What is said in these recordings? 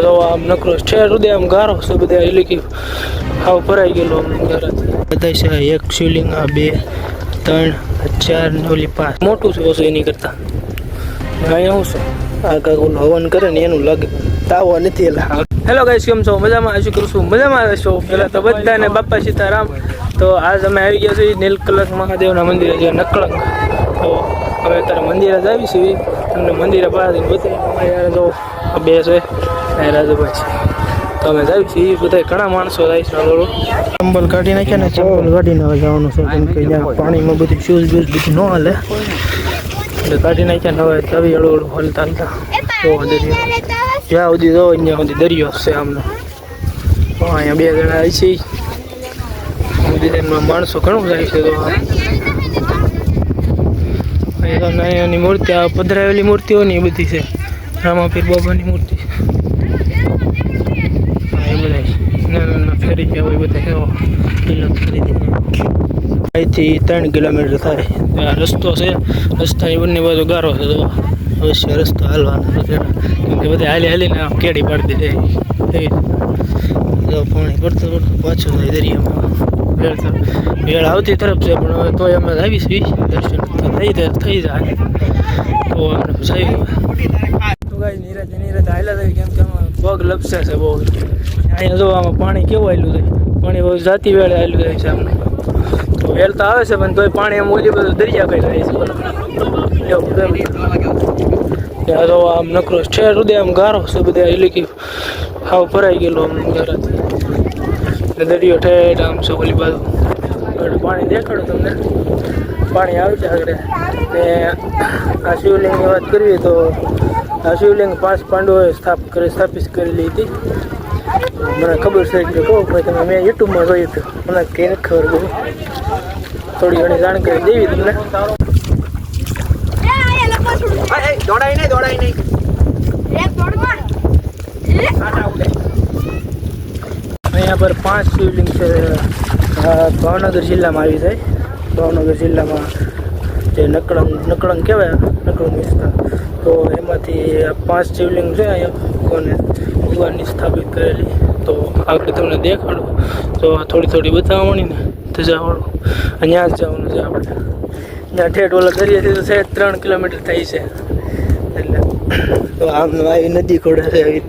તો આમ નકરો છે હૃદય આમ ગારો છે બધા એટલે કે હાવ ભરાઈ ગયેલો આમ ગારાથી બધા છે એક શિવલિંગ આ 2 3 4 ને ઓલી 5 મોટું છે ઓછું એની કરતા અહીંયા શું છે આ કાકું હવન કરે ને એનું લાગે તાવો નથી એલા હેલો ગાઈસ કેમ છો મજામાં આશા કરું છું મજામાં રહેશો પહેલા તો બધાને બાપા સીતારામ તો આજ અમે આવી ગયા છીએ નીલકંઠ મહાદેવના મંદિરે જે નકળંગ તો હવે અત્યારે મંદિરે જ આવી છીએ તમને મંદિરે બહારથી બતાવી તો બે છે રાજભાઈ છે તો અમે જાવી છીએ બધા ઘણા માણસો જાય છે થોડું ચંબલ કાઢી નાખ્યા ને ચંબલ કાઢીને હવે જવાનું છે કેમ કે ત્યાં પાણીમાં બધું શૂઝ બૂઝ બધું ન હાલે એટલે કાઢી નાખ્યા ને હવે તવી હળવું હલતા હલતા તો દરિયો જ્યાં સુધી જો ત્યાં સુધી દરિયો છે આમનો અહીંયા 2 જણા આવી છે મંદિરમાં માણસો ઘણું જાય છે તો અહીંયાની મૂર્તિ આ પધરાવેલી મૂર્તિઓ ને એ બધી છે રામાપીર બાબાની મૂર્તિ એ બધા નાના ફેરી ગયા હોય બધા કેવો તિલક કરી દે અહીંથી 3 કિલોમીટર થાય આ રસ્તો છે રસ્તાની બંને બાજુ ગારો છે તો અવશ્ય રસ્તો હાલવાનો કેમ કે બધા હાલીને કેડી પાડી દે પાણી પડતું પાછું થાય દરિયામાં વેળ આવતી તરફ છે પણ હવે તોય અમે આવી છીએ દર્શન થઈ જાય તો અમને પછી તો ગાઈ નીરજ હાલ્યા થાય કેમ કે આમાં પગ લપસે છે બહુ અહીંયા જો આમાં પાણી કેવું આવેલું છે પાણી બહુ જાતી વેળે આવેલું જાય છે આમને તો વેળ તો આવે છે પણ તોય પાણી આમ ઓલી બધું દરિયા કઈ થાય છે ત્યાં તો આમ નકરો છે હૃદય આમ ગારો છે બધા એટલે કે હાવ ભરાઈ ગયેલો આમ ગારાથી દરિયો ઠેઠ આમ છે ઓલી બાજુ પાણી દેખાડું તમને પાણી આવે છે આગળ ને આ શિવલિંગની વાત કરવી તો આ શિવલિંગ 5 પાંડવોએ સ્થાપિત કરેલી હતી મને ખબર છે કે કહું ભાઈ તમે મેં યુટ્યુબમાં જોયું હતું મને કંઈ નથી ખબર બહુ થોડી ઘણી જાણકારી દેવી તમને અહીંયા પર 5 શિવલિંગ છે ભાવનગર જિલ્લામાં આવી જાય ભાવનગર જિલ્લામાં જે નકળંગ કહેવાય નકળંગ વિસ્તાર તો એમાંથી 5 શિવલિંગ છે અહીંયા ભગવાનની સ્થાપિત કરેલી તો આગળ તમને દેખાડું તો થોડી બતાવવાની ને તો જવાનું અહીંયા જ જવાનું છે આપણે ત્યાં ઠેઠ ઓલા દરિયાથી તો છે 3 કિલોમીટર થાય છે એટલે તો આમ આવી નદી ખોડે છે આવી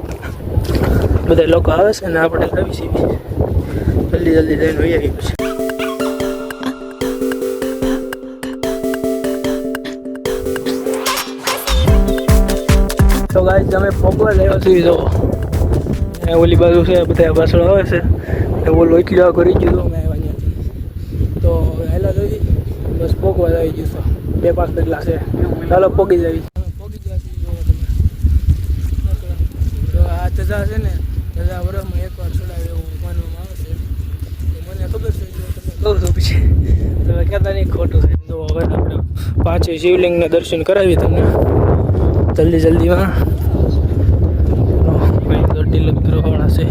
બધા લોકો આવે છે ને આપણે આવી છીએ જલ્દી જઈને વહી આવી પછી તો ગાઈસ અમે પોગવા લેવા છીએ તો ઓલી બાજુ છે બધા પાછળ આવે છે ઓલો એટલી આ કરી ગયું મેં અહીંયાથી તો હેલા જોઈ બસ પોગવા આવી ગયું 2-5 ડગલા છે ચાલો પોગી જવી તો આ જજા છે ને જજા વરસમાં એકવાર ચડાવે એવું માનવામાં આવે છે મને ખબર છે તમે કહું છું પછી તમે કહેતા નહીં ખોટું છે તો હવે આપણે 5 શિવલિંગના દર્શન કરાવી તમને જલ્દીમાં તિલક કરવાવાળા છે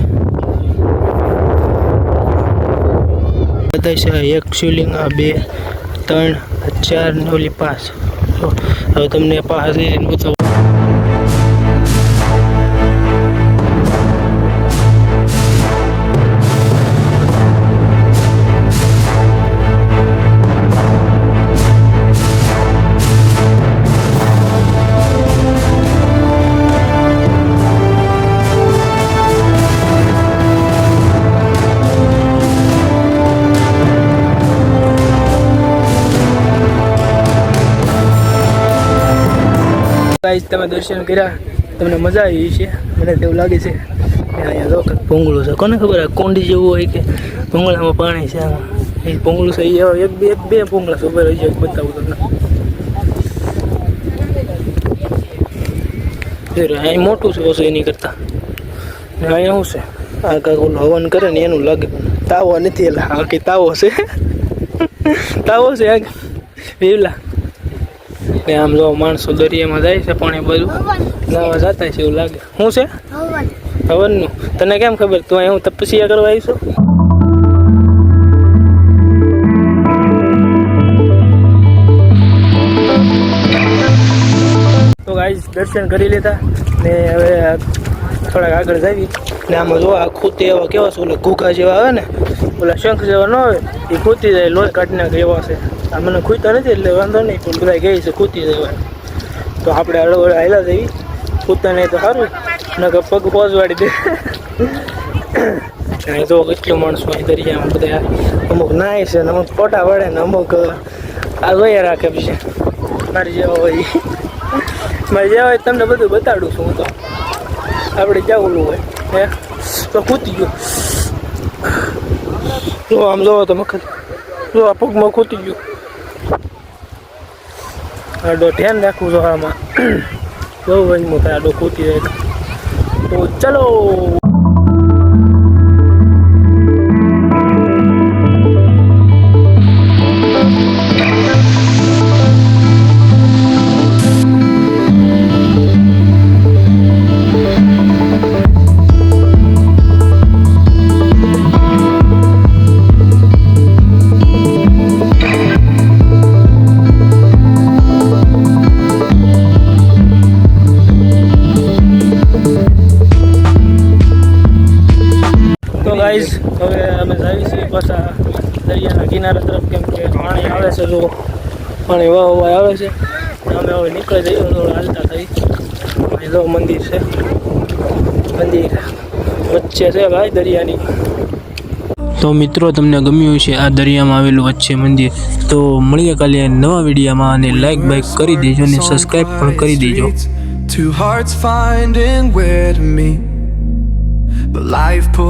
બધા છે એક શિવલિંગ આ 2 3 4 ને ઓલી 5 હવે તમને 5 બતાવું ગાઈસ તમે દર્શન કર્યા તમને મજા આવી છે મને તેવું લાગે છે કે અહીંયા જો ભૂંગળું છે કોને ખબર કોંડી જેવું હોય કે ભૂંગળામાં પાણી છે આમાં એ ભૂંગળું છે એક બે ભૂંગળા છે ઉપર રહી બતાવું તમને અહીં મોટું છે ઓછું એની કરતા ને અહીંયા શું છે આ કાકું હવન કરે ને એનું લાગે તાવો નથી એટલે હા કે તાવો છે તાવો છે આ વેવલા ને આમ જો માણસો દરિયામાં જાય છે પાણી બધું નાવા જતા છે એવું લાગે શું છે હવનનું તને કેમ ખબર તું અહીં હું તપસ્યા કરવા આવીશું તો ગાઈસ દર્શન કરી લીધા ને હવે થોડાક આગળ જાવી ને આમાં જો આ ખૂતે એવા કેવા છે ઓલા ઘૂઘા જેવા આવે ને ઓલા શંખ જેવા ન આવે એ ખૂતી જાય લોહી કાઢી નાખે એવા છે આ મને ખૂતા નથી એટલે વાંધો નહીં પણ બધા કહે છે ખૂતી જાય તો આપણે હળવળ હાલ્યા જઈએ ખૂતા નહીં તો સારું નકર પગ પોઝવાડી દે અહીં તો કેટલું માણસો અહીં દરિયામાં બધા અમુક નાય છે ને અમુક ફોટા વળે ને અમુક આ જોયા રાખે પછી મારી જેવા હોય મારે જેવા હોય તમને બધું બતાડું છું હું તો આપણે જવું હોય હે તો ખૂતી ગયું જો આમ જોવો તો મખત જો આ પગમાં ખૂતી ગયું આડો ધ્યાન રાખવું જો આમાં બહુ વજમું થાય આડો ખૂતી જાય તો ચલો ગાઈઝ હવે અમે જાવી છીએ પાછા દરિયાના કિનારા તરફ કેમ કે પાણી આવે છે જો પાણી વાહ આવે છે અમે હવે નીકળી જઈએ હાલતા થઈ અહીં જો મંદિર છે મંદિર વચ્ચે છે ભાઈ દરિયાની તો મિત્રો તમને ગમ્યું છે આ દરિયામાં આવેલું વચ્ચે મંદિર તો મળીએ કાલે નવા વિડીયોમાં અને લાઈક બાઈક કરી દેજો અને સબસ્ક્રાઈબ પણ કરી દેજો Two hearts finding where to meet, but life pulls